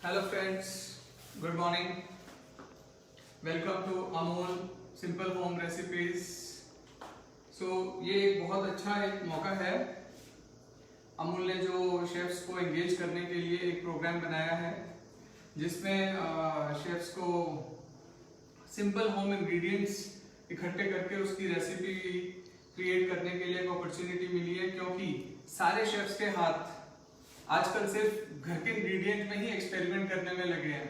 Hello friends, good morning. Welcome to Amul simple home recipes. ये एक बहुत अच्छा एक मौका है। अमूल ने जो शेफ्स को एंगेज करने के लिए एक प्रोग्राम बनाया है जिसमें शेफ्स को सिंपल होम इंग्रेडिएंट्स इकट्ठे करके उसकी रेसिपी क्रिएट करने के लिए एक अपॉर्चुनिटी मिली है, क्योंकि सारे शेफ्स के हाथ आजकल सिर्फ घर के इंग्रेडिएंट में ही एक्सपेरिमेंट करने में लगे हैं,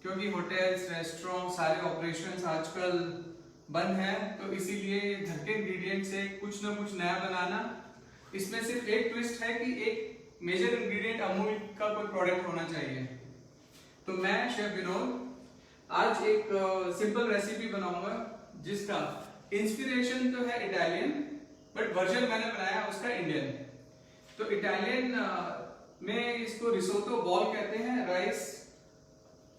क्योंकि होटल्स रेस्टोरेंट सारे ऑपरेशंस आजकल बंद हैं। तो इसीलिए घर के इंग्रेडिएंट से कुछ ना कुछ नया बनाना, इसमें सिर्फ एक ट्विस्ट है कि एक मेजर इंग्रेडिएंट अमूल का कोई प्रोडक्ट होना चाहिए। तो मैं शेफ विनोद आज एक सिंपल रेसिपी बनाऊंगा जिसका इंस्पिरेशन तो है इटालियन, बट वर्जन मैंने बनाया उसका इंडियन। तो इटालियन में इसको रिसोटो बॉल कहते हैं। राइस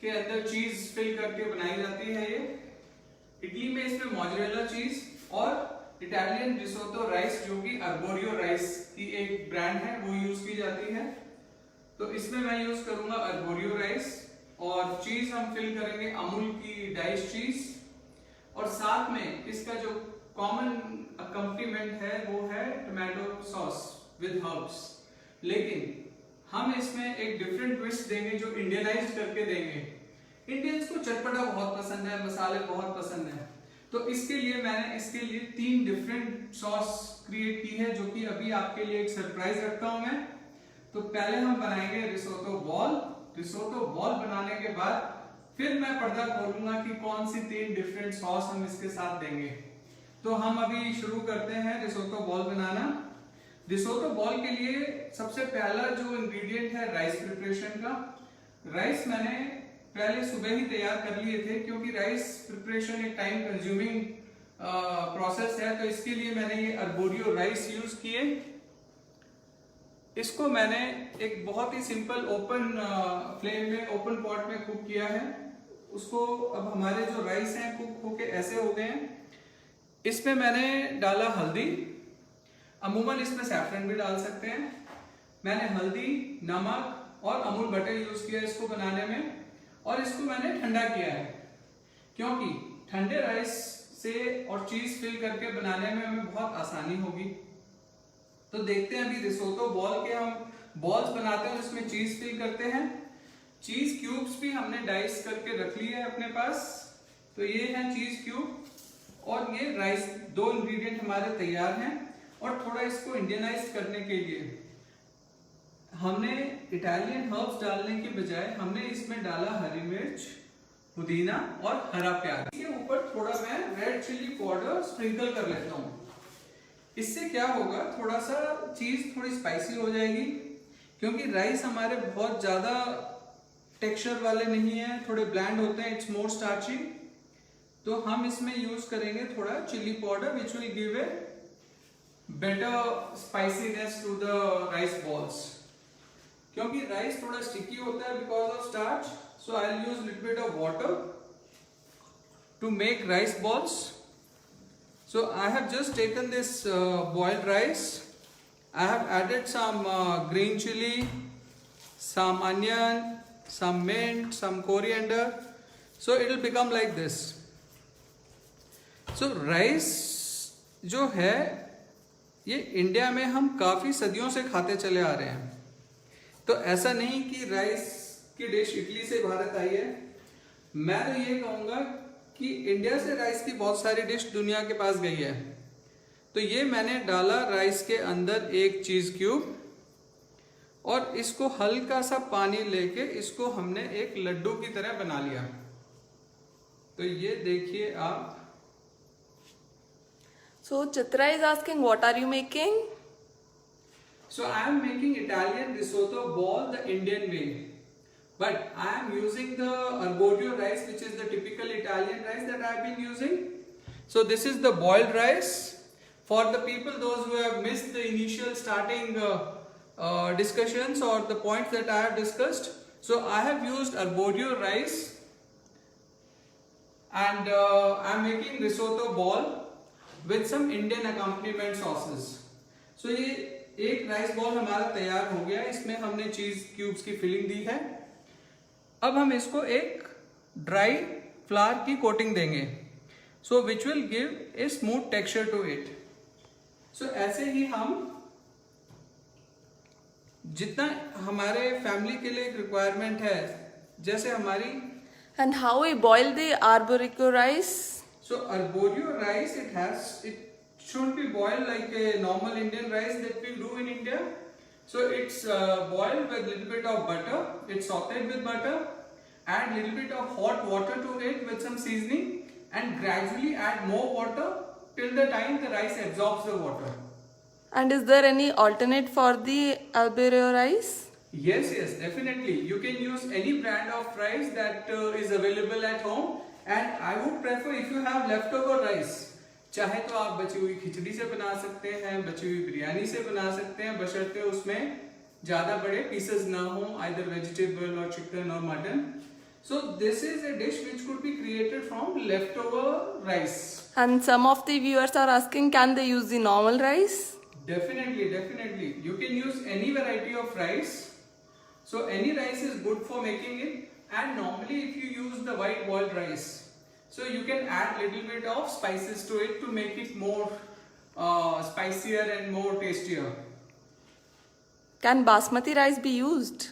के अंदर चीज फिल करके बनाई जाती है ये। इटली में इसमें मोज़रेला चीज और इटालियन रिसोटो राइस, जो कि अर्बोरियो राइस की एक ब्रांड है, वो यूज की जाती है। तो इसमें मैं यूज करूंगा अर्बोरियो राइस और चीज हम फिल करेंगे अमूल की डाइस चीज, और साथ में इसका जो कॉमन अकम्पनीमेंट है वो है टोमेटो सॉस विद हर्ब्स। लेकिन हम इसमें एक डिफरेंट ट्विस्ट देंगे जो इंडियनाइज करके देंगे। इंडियंस को चटपटा बहुत पसंद है, मसाले बहुत पसंद है। तो इसके लिए मैंने इसके लिए 3 डिफरेंट सॉस क्रिएट की है, जो कि अभी आपके लिए एक सरप्राइज रखता हूं मैं। तो पहले हम बनाएंगे रिसोटो बॉल। रिसोटो बॉल बनाने के बाद फिर मैं पर्दा खोलूंगा कि कौन सी 3 डिफरेंट सॉस हम इसके साथ देंगे। तो हम अभी शुरू करते हैं रिसोटो बॉल बनाना। रिसोटो बॉल के लिए सबसे पहला जो इंग्रेडिएंट है राइस प्रिपरेशन का। राइस मैंने पहले सुबह ही तैयार कर लिए थे, क्योंकि राइस प्रिपरेशन एक टाइम कंज्यूमिंग प्रोसेस है। तो इसके लिए मैंने ये अर्बोरियो राइस यूज किए। इसको मैंने एक बहुत ही सिंपल ओपन फ्लेम में, ओपन पॉट में कुक किया है। उसको अब हमारे जो राइस हैं कुक होके ऐसे हो गए हैं। इसमें मैंने डाला हल्दी, अमूमन इसमें सैफरन भी डाल सकते हैं। मैंने हल्दी, नमक और अमूल बटर यूज किया इसको बनाने में, और इसको मैंने ठंडा किया है, क्योंकि ठंडे राइस से और चीज फिल करके बनाने में हमें बहुत आसानी होगी। तो देखते हैं अभी रिसोटो बॉल के हम बॉल्स बनाते हैं, उसमें चीज फिल करते हैं। चीज क्यूब्स भी हमने डाइस करके रख लिए है अपने पास। तो ये है चीज क्यूब और ये राइस, 2 इंग्रेडिएंट हमारे तैयार हैं। और थोड़ा इसको इंडियनाइज करने के लिए हमने इटालियन हर्ब्स डालने के बजाय हमने इसमें डाला हरी मिर्च, पुदीना और हरा प्याज। इसके ऊपर थोड़ा मैं रेड चिली पाउडर स्प्रिंकल कर लेता हूँ। इससे क्या होगा, थोड़ा सा चीज थोड़ी स्पाइसी हो जाएगी, क्योंकि राइस हमारे बहुत ज्यादा टेक्सचर वाले नहीं है, थोड़े ब्लैंड होते हैं, इट्स मोर स्टार्ची। तो हम इसमें यूज करेंगे थोड़ा chilli powder which will give a better spiciness to the rice balls, क्योंकि राइस थोड़ा स्टिकी होता है because of starch. So I'll use little bit of water to make rice balls. So I have just taken this boiled rice. I have added some green chili, some onion, some mint, some coriander. So it will become like this. So rice जो है ये India में हम काफी सदियों से खाते चले आ रहे हैं। तो ऐसा नहीं कि राइस की डिश इटली से भारत आई है। मैं तो ये कहूंगा कि इंडिया से राइस की बहुत सारी डिश दुनिया के पास गई है। तो ये मैंने डाला राइस के अंदर एक चीज क्यूब, और इसको हल्का सा पानी लेके इसको हमने एक लड्डू की तरह बना लिया। तो ये देखिए आप। So Chitra is asking, what are you making? So I am making Italian risotto ball the Indian way, but I am using the arborio rice, which is the typical Italian rice that I have been using. So this is the boiled rice. For the people, those who have missed the initial starting discussions or the points that I have discussed, so I have used arborio rice, and I am making risotto ball with some Indian accompaniment sauces. So ये एक rice ball हमारा तैयार हो गया। इसमें हमने चीज cubes की फिलिंग दी है। अब हम इसको एक ड्राई फ्लावर की कोटिंग देंगे, so which will give a smooth texture to it. So ऐसे ही हम जितना हमारे फैमिली के लिए एक रिक्वायरमेंट है, जैसे हमारी And how we boil the arboricot rice? so arborio rice, it shouldn't be boiled like a normal Indian rice that we do in India. So it's boiled with little bit of butter, it's sauteed with butter, add little bit of hot water to it with some seasoning, and gradually add more water till the time the rice absorbs the water. And is there any alternate for the arboricot rice? Yes, definitely. You can use any brand of rice that is available at home, and I would prefer if you have leftover rice. चाहे तो आप बची हुई खिचड़ी से बना सकते हैं, बची हुई बिरयानी से बना सकते हैं, बशर्ते उसमें ज़्यादा बड़े पीसेस ना हो, either vegetable or chicken or mutton. So this is a dish which could be created from leftover rice. And some of the viewers are asking, can they use the normal rice? Definitely. You can use any variety of rice. So any rice is good for making it, and normally if you use the white boiled rice, so you can add little bit of spices to it to make it more spicier and more tastier. Can basmati rice be used?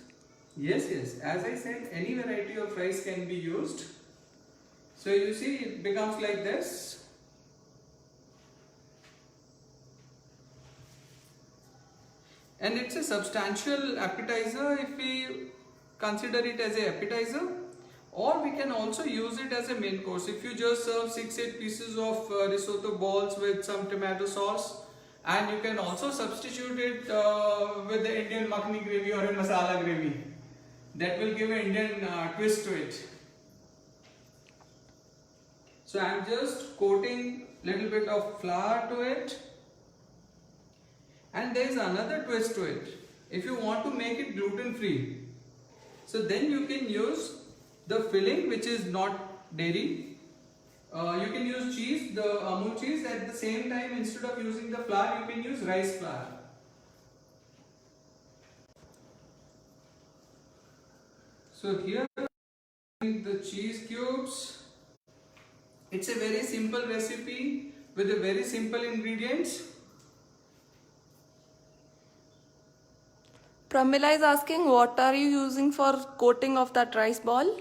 Yes. As I said, any variety of rice can be used. So you see it becomes like this. And it's a substantial appetizer if we consider it as an appetizer, or we can also use it as a main course. If you just serve 6-8 pieces of risotto balls with some tomato sauce, and you can also substitute it with the Indian makhani gravy or a masala gravy. That will give an Indian twist to it. So I am just coating little bit of flour to it. And there is another twist to it. If you want to make it gluten free, so then you can use the filling which is not dairy. You can use cheese, the Amul cheese. At the same time, instead of using the flour, you can use rice flour. So here the cheese cubes. It's a very simple recipe with a very simple ingredients. Pramila is asking, what are you using for coating of that rice ball?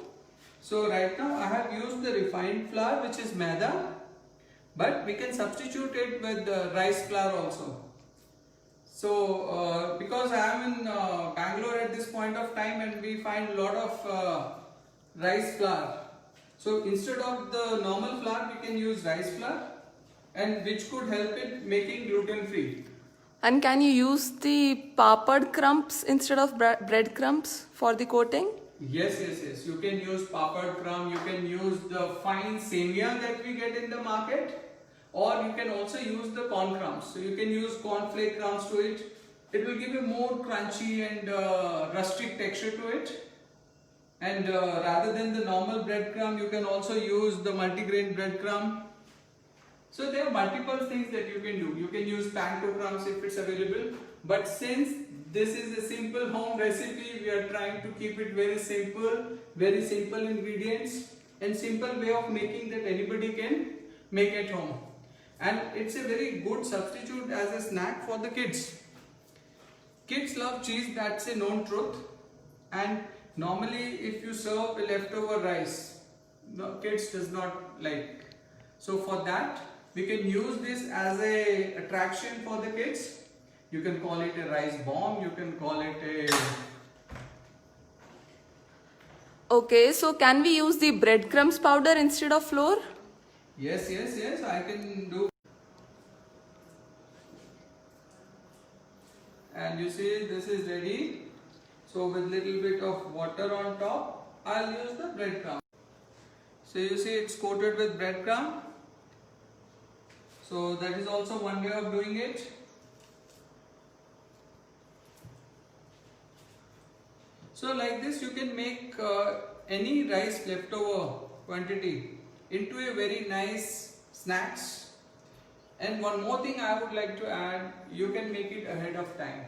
So right now I have used the refined flour, which is maida, but we can substitute it with rice flour also. So because I am in Bangalore at this point of time, and we find a lot of rice flour. So instead of the normal flour, we can use rice flour, and which could help it making gluten free. And can you use the papad crumbs instead of bread crumbs for the coating? Yes. You can use papad crumb, you can use the fine semia that we get in the market, or you can also use the corn crumbs. So you can use cornflake crumbs to it. It will give a more crunchy and rustic texture to it. And rather than the normal bread crumb, you can also use the multigrain bread crumb. So there are multiple things that you can do. You can use panko crumbs if it's available. But since this is a simple home recipe, we are trying to keep it very simple ingredients, and simple way of making that anybody can make at home. And it's a very good substitute as a snack for the kids. Kids love cheese, that's a known truth. And normally if you serve a leftover rice, kids does not like. So for that, we can use this as a attraction for the kids. You can call it a rice bomb, you can call it a... Okay, so can we use the breadcrumbs powder instead of flour? Yes, I can do. And you see this is ready. So with little bit of water on top, I'll use the breadcrumb. So you see it's coated with breadcrumb. So that is also one way of doing it. So like this you can make any rice leftover quantity into a very nice snacks. And one more thing I would like to add, you can make it ahead of time.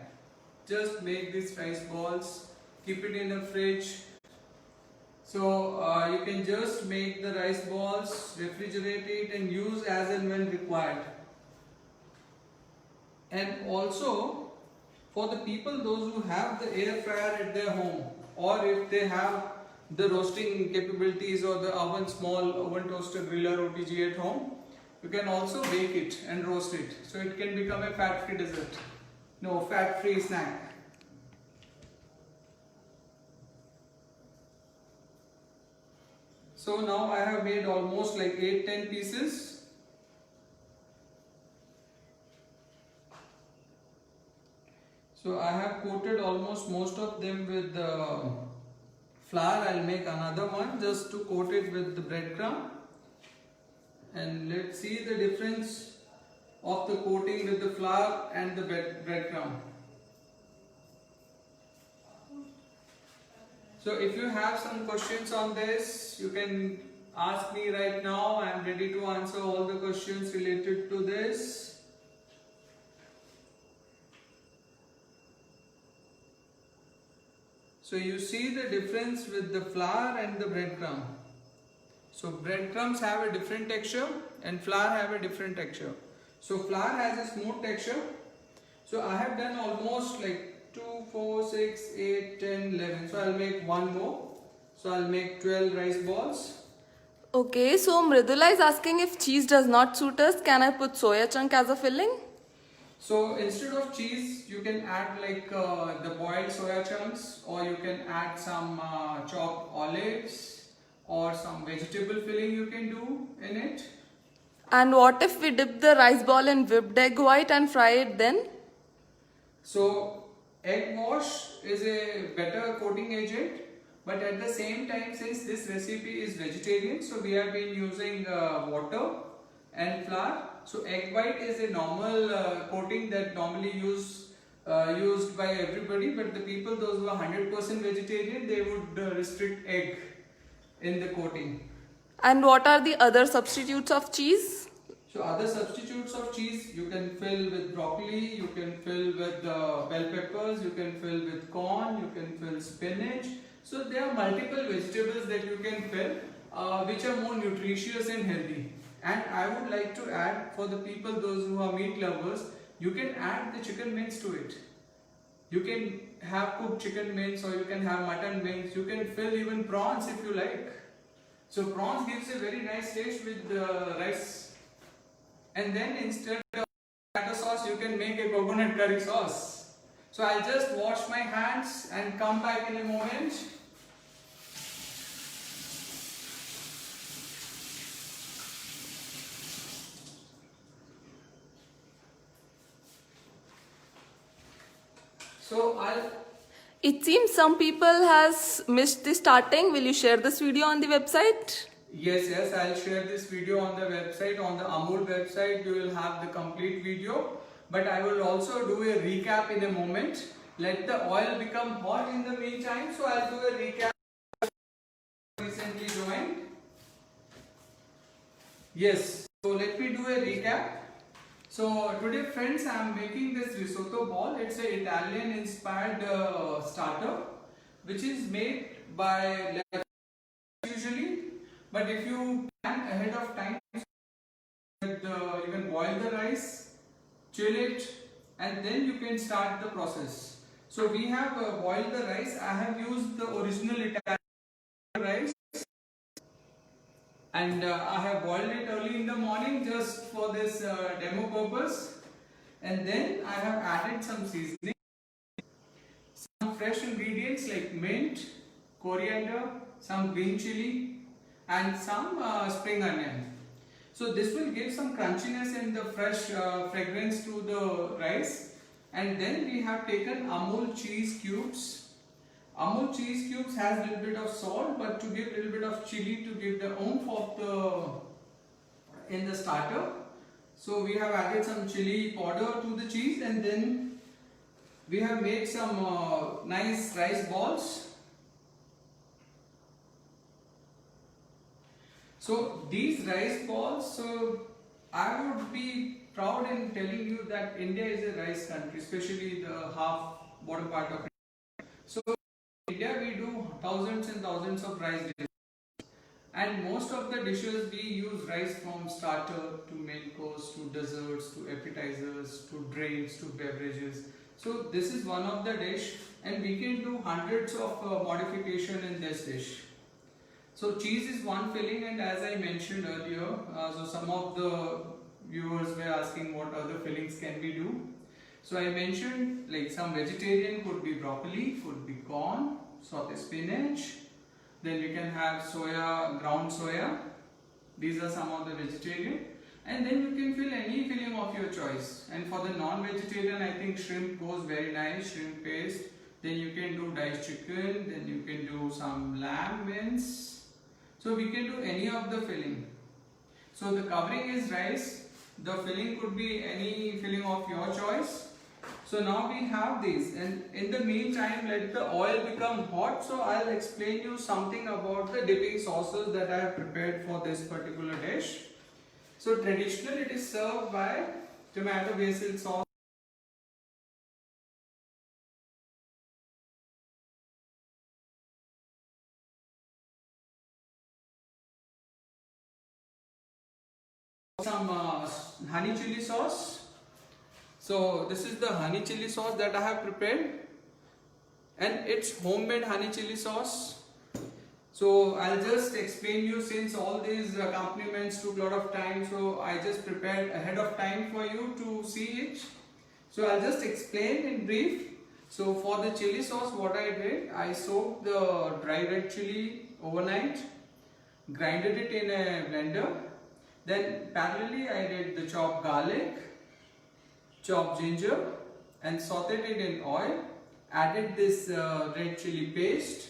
Just make these rice balls, keep it in the fridge. So you can just make the rice balls, refrigerate it and use as and when required. And also for the people, those who have the air fryer at their home, or if they have the roasting capabilities or the oven, small oven toaster griller OTG at home, you can also bake it and roast it. So it can become a fat-free dessert. No, fat-free snack. So now I have made almost like 8-10 pieces. So I have coated almost most of them with the flour. I'll make another one just to coat it with the breadcrumb. And let's see the difference of the coating with the flour and the breadcrumb. So if you have some questions on this, you can ask me right now. I am ready to answer all the questions related to this. So you see the difference with the flour and the breadcrumb. So breadcrumbs have a different texture and flour have a different texture. So flour has a smooth texture. So I have done almost like 2, 4, 6, 8, 10, 11. So I'll make one more. So I'll make 12 rice balls. Okay, so Mridula is asking if cheese does not suit us, can I put soya chunk as a filling? So instead of cheese, you can add like the boiled soya chunks, or you can add some chopped olives or some vegetable filling you can do in it. And what if we dip the rice ball in whipped egg white and fry it then? So egg wash is a better coating agent, but at the same time, since this recipe is vegetarian, so we have been using water and flour. So egg white is a normal coating that normally used by everybody, but the people, those who are 100% vegetarian, they would restrict egg in the coating. And what are the other substitutes of cheese? So other substitutes of cheese, you can fill with broccoli, you can fill with bell peppers, you can fill with corn, you can fill spinach. So there are multiple vegetables that you can fill which are more nutritious and healthy. And I would like to add, for the people, those who are meat lovers, you can add the chicken mince to it. You can have cooked chicken mince, or you can have mutton mince. You can fill even prawns if you like. So prawns gives a very nice taste with the rice. And then instead of tomato sauce, you can make a coconut curry sauce. So I'll just wash my hands and come back in a moment. It seems some people has missed the starting. Will you share this video on the website? Yes, I'll share this video on the website. On the Amul website, you will have the complete video. But I will also do a recap in a moment. Let the oil become hot in the meantime. So I'll do a recap. Recently joined. Yes, so let me do a recap. So today, friends, I am making this risotto ball. It's an Italian inspired starter which is made by usually, but if you plan ahead of time, you can boil the rice, chill it, and then you can start the process. So we have boiled the rice. I have used the original Italian rice, and I have boiled it early in the morning just for this demo purpose. And then I have added some seasoning, some fresh ingredients like mint, coriander, some green chili, and some spring onion. So this will give some crunchiness and the fresh fragrance to the rice. And then we have taken Amul cheese cubes. Amul cheese cubes has a little bit of salt, but to give a little bit of chili to give the oomph of in the starter. So we have added some chili powder to the cheese, and then we have made some nice rice balls. So these rice balls, so I would be proud in telling you that India is a rice country, especially the bottom part of India. So in India we do thousands and thousands of rice dishes. And most of the dishes we use rice from starter to main course to desserts to appetizers to drinks to beverages. So this is one of the dish, and we can do hundreds of modification in this dish. So cheese is one filling, and as I mentioned earlier, so some of the viewers were asking what other fillings can we do. So I mentioned like some vegetarian could be broccoli, could be corn, sauté spinach. Then we can have soya, ground soya. These are some of the vegetarian. And then you can fill any filling of your choice. And for the non-vegetarian, I think shrimp goes very nice, shrimp paste. Then you can do diced chicken, then you can do some lamb mince. So we can do any of the filling. So the covering is rice. The filling could be any filling of your choice. So now we have these, and in the meantime let the oil become hot. So I'll explain you something about the dipping sauces that I have prepared for this particular dish. So traditionally it is served by tomato basil sauce, some honey chili sauce. So this is the honey chili sauce that I have prepared, and it's homemade honey chili sauce. So I'll just explain you, since all these accompaniments took a lot of time, so I just prepared ahead of time for you to see it. So I'll just explain in brief. So for the chili sauce, what I did, I soaked the dry red chili overnight, grinded it in a blender. Then parallelly I did the chopped garlic, chopped ginger, and sauteed it in oil. Added this red chili paste,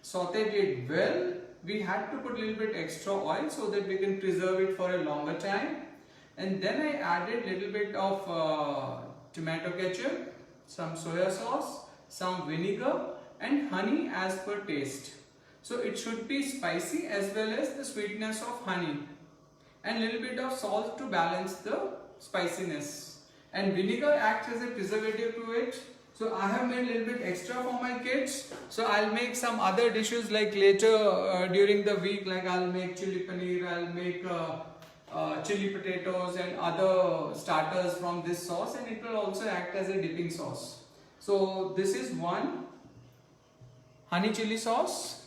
sauteed it well. We had to put a little bit extra oil so that we can preserve it for a longer time. And then I added a little bit of tomato ketchup, some soya sauce, some vinegar, and honey as per taste. So it should be spicy as well as the sweetness of honey, and a little bit of salt to balance the spiciness. And vinegar acts as a preservative to it. So I have made a little bit extra for my kids. So I'll make some other dishes like later during the week, like I'll make chili paneer, I'll make chili potatoes and other starters from this sauce, and it will also act as a dipping sauce. So this is one honey chili sauce.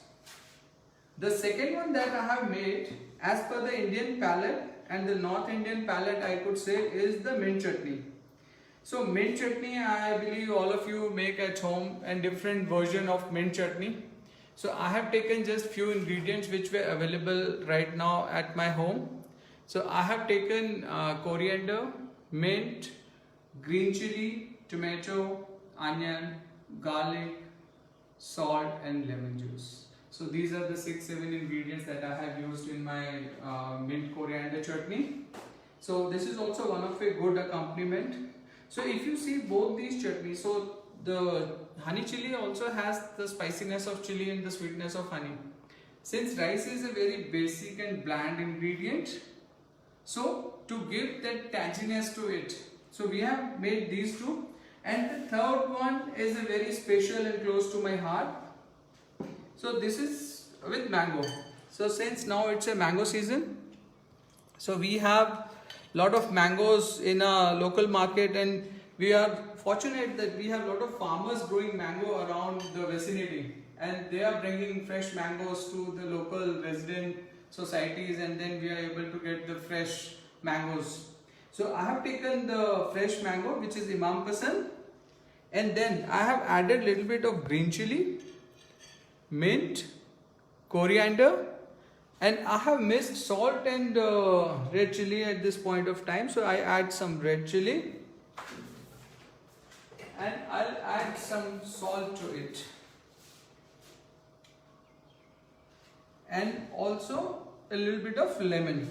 The second one that I have made as per the Indian palate and the North Indian palate, I could say, is the mint chutney. So mint chutney, I believe all of you make at home, and different version of mint chutney. So I have taken just few ingredients which were available right now at my home. So I have taken coriander, mint, green chili, tomato, onion, garlic, salt, and lemon juice. So these are the 6-7 ingredients that I have used in my mint coriander chutney. So this is also one of a good accompaniment. So if you see both these chutneys, so the honey chili also has the spiciness of chili and the sweetness of honey. Since rice is a very basic and bland ingredient, so to give that tanginess to it, so we have made these two. And the third one is a very special and close to my heart. So this is with mango. So since now it's a mango season, so we have lot of mangoes in a local market, and we are fortunate that we have a lot of farmers growing mango around the vicinity, and they are bringing fresh mangoes to the local resident societies, and then we are able to get the fresh mangoes. So I have taken the fresh mango, which is Imam Pasand, and then I have added little bit of green chili, mint, coriander, and I have missed salt and red chili at this point of time. So I add some red chili, and I'll add some salt to it, and also a little bit of lemon.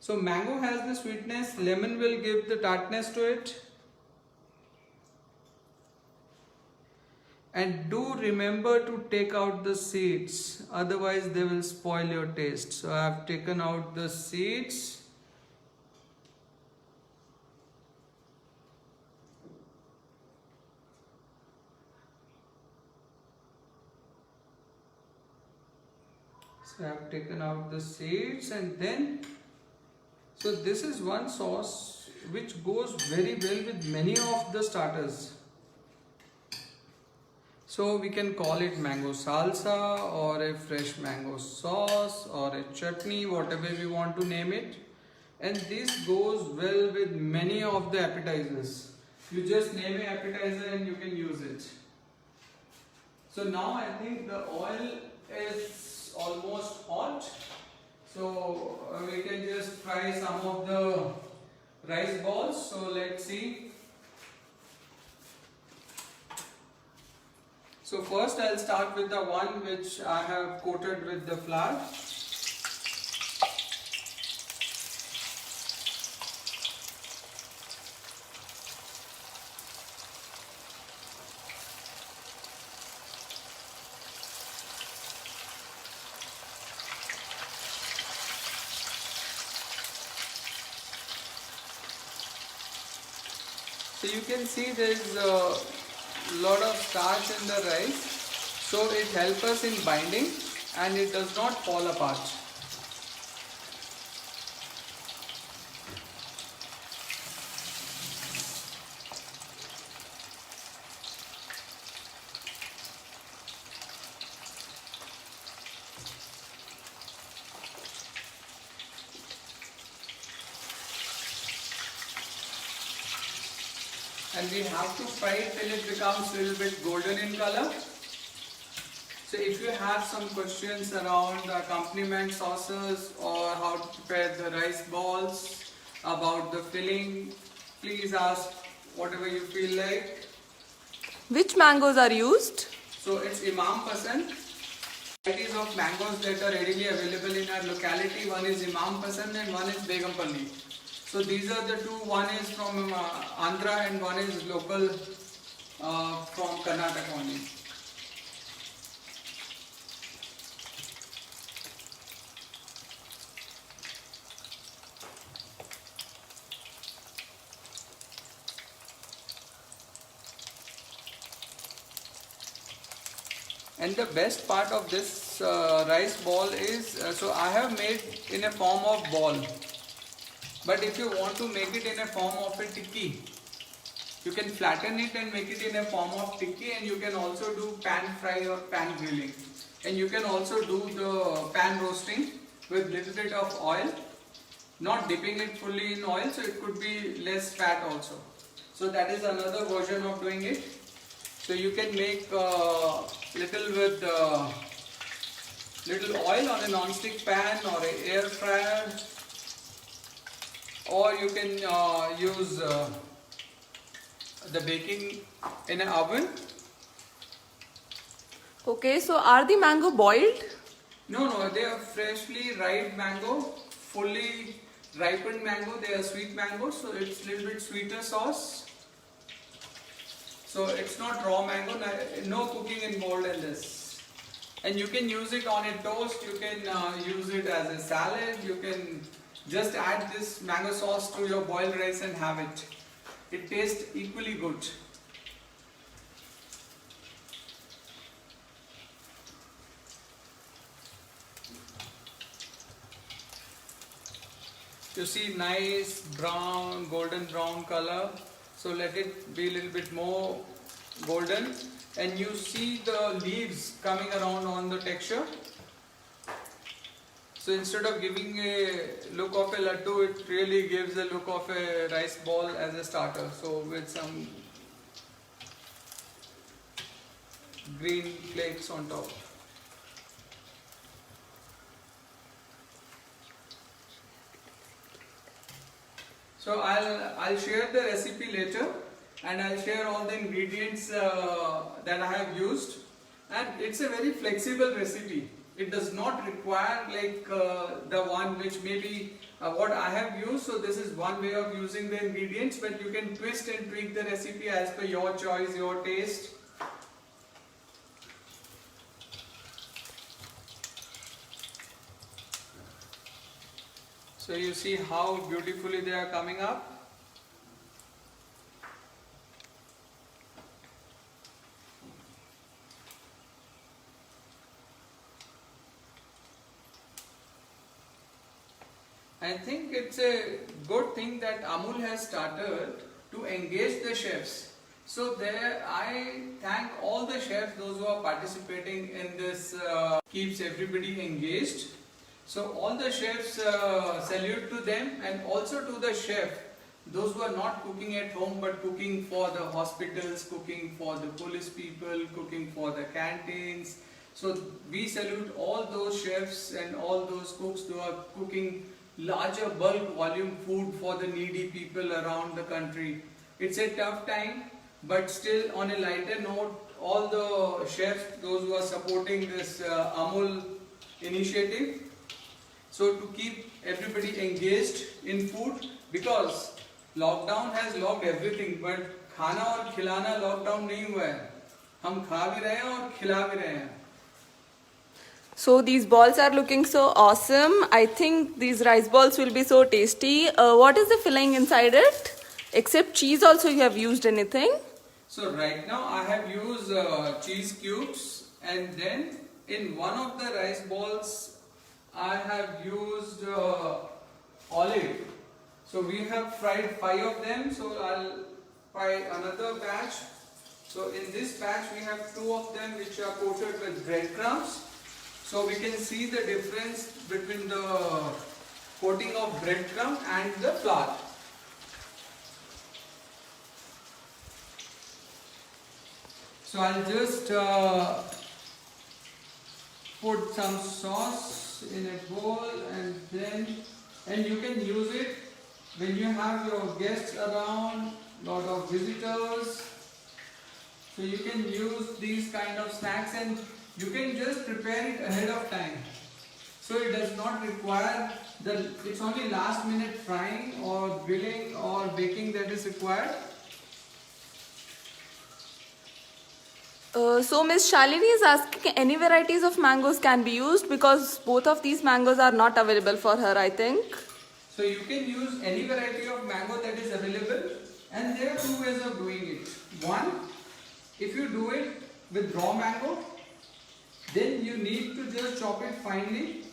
So mango has the sweetness, lemon will give the tartness to it. And do remember to take out the seeds, otherwise they will spoil your taste. So I have taken out the seeds. So I have taken out the seeds, and then, so this is one sauce which goes very well with many of the starters. So we can call it mango salsa or a fresh mango sauce or a chutney, whatever we want to name it. And this goes well with many of the appetizers. You just name an appetizer and you can use it. So now I think the oil is almost hot. So we can just fry some of the rice balls. So let's see. So first I'll start with the one which I have coated with the flour. So you can see there is a lot of starch in the rice, so it helps us in binding and it does not fall apart. And we have to fry it till it becomes a little bit golden in color. So if you have some questions around the accompaniment sauces or how to prepare the rice balls, about the filling, please ask whatever you feel like. Which mangoes are used? So it's Imam Pasand. Varieties of mangoes that are readily available in our locality. One is Imam Pasand and one is Begumpalli. So these are the two. One is from Andhra and one is local from Karnataka only. And the best part of this rice ball is, so I have made in a form of ball. But if you want to make it in a form of a tikki, you can flatten it and make it in a form of tikki, and you can also do pan fry or pan grilling. And you can also do the pan roasting with little bit of oil, not dipping it fully in oil, so it could be less fat also. So that is another version of doing it. So you can make little with little oil on a non-stick pan or an air fryer, or you can use the baking in an oven. Okay, so are the mango boiled? No, they are freshly ripe mango, fully ripened mango. They are sweet mango, so it's a little bit sweeter sauce. So it's not raw mango, no cooking involved in this. And you can use it on a toast, you can use it as a salad, you can just add this mango sauce to your boiled rice and have it. It tastes equally good. You see nice brown, golden brown color. So let it be a little bit more golden, and you see the leaves coming around on the texture. So instead of giving a look of a laddu, it really gives a look of a rice ball as a starter. So with some green flakes on top. So I'll share the recipe later, and I'll share all the ingredients that I have used, and it's a very flexible recipe. It does not require like the one which maybe what I have used. So this is one way of using the ingredients, but you can twist and tweak the recipe as per your choice, your taste. So you see how beautifully they are coming up. I think it's a good thing that Amul has started to engage the chefs. So there, I thank all the chefs, those who are participating in this, keeps everybody engaged. So all the chefs, salute to them, and also to the chef, those who are not cooking at home but cooking for the hospitals, cooking for the police people, cooking for the canteens. So we salute all those chefs and all those cooks who are cooking larger bulk volume food for the needy people around the country. It's a tough time, but still on a lighter note, all the chefs, those who are supporting this Amul initiative, so to keep everybody engaged in food, because lockdown has locked everything, but खाना और खिलाना lockdown नहीं हुआ है, हम खा भी रहे हैं और खिला भी रहे हैं. So these balls are looking so awesome. I think these rice balls will be so tasty. What is the filling inside it? Except cheese also you have used anything? So right now I have used cheese cubes, and then in one of the rice balls I have used olive. So we have fried 5 of them, so I'll fry another batch. So in this batch we have 2 of them which are coated with breadcrumbs. So we can see the difference between the coating of breadcrumb and the flour. So I'll just put some sauce in a bowl, and you can use it when you have your guests around, lot of visitors. So you can use these kind of snacks, and you can just prepare it ahead of time. So it does not require it's only last minute frying or grilling or baking that is required. So Ms. Shalini is asking any varieties of mangoes can be used, because both of these mangoes are not available for her, I think. So you can use any variety of mango that is available, and there are 2 ways of doing it. One, if you do it with raw mango, then you need to just chop it finely.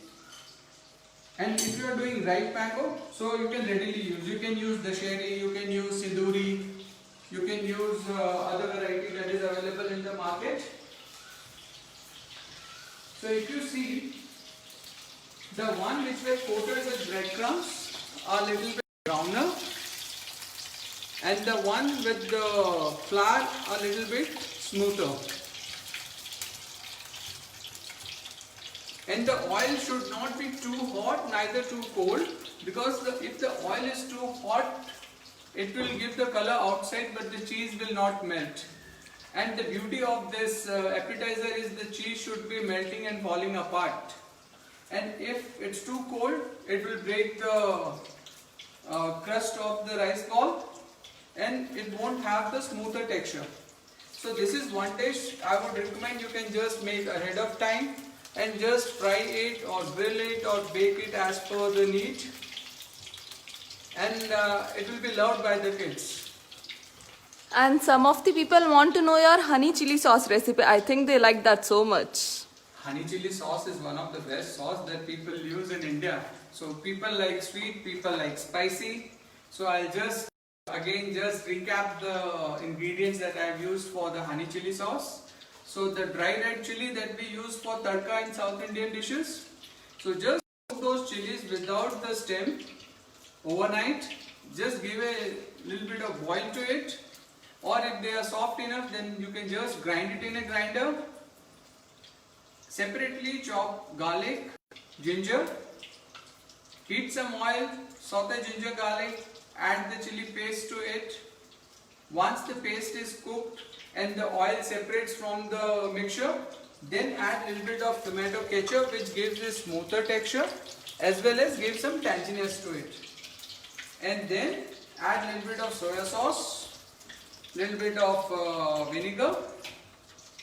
And if you are doing ripe mango, so you can readily use. You can use Dasheri, you can use Sinduri, you can use other variety that is available in the market. So if you see, the one which were coated with breadcrumbs are a little bit browner, and the one with the flour are a little bit smoother. And the oil should not be too hot, neither too cold, because if the oil is too hot, it will give the color outside, but the cheese will not melt. And the beauty of this appetizer is the cheese should be melting and falling apart. And if it's too cold, it will break the crust of the rice ball, and it won't have the smoother texture. So this is one dish I would recommend you can just make ahead of time, and just fry it or grill it or bake it as per the need, and it will be loved by the kids. And some of the people want to know your honey chili sauce recipe. I think they like that so much. Honey chili sauce is one of the best sauce that people use in India. So people like sweet, people like spicy. So I'll just recap the ingredients that I've used for the honey chili sauce. So the dry red chili that we use for tadka in South Indian dishes. So just cook those chilies without the stem overnight. Just give a little bit of boil to it. Or if they are soft enough, then you can just grind it in a grinder. Separately chop garlic, ginger. Heat some oil, saute ginger garlic, add the chili paste to it. Once the paste is cooked and the oil separates from the mixture, then add a little bit of tomato ketchup, which gives a smoother texture as well as gives some tanginess to it. And then add a little bit of soya sauce, little bit of vinegar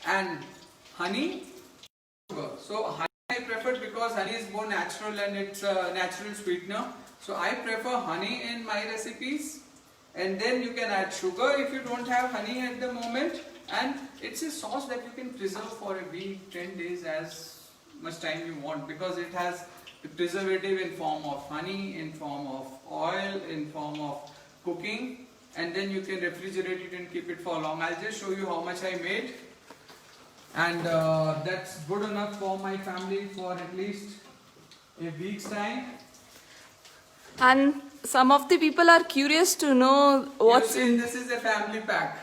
and honey. So honey I prefer because honey is more natural and it's a natural sweetener. So I prefer honey in my recipes. And then you can add sugar if you don't have honey at the moment. And it's a sauce that you can preserve for a week, 10 days, as much time you want, because it has preservative in form of honey, in form of oil, in form of cooking, and then you can refrigerate it and keep it for long. I'll just show you how much I made, and that's good enough for my family for at least a week's time. And some of the people are curious to know what's in. This is a family pack.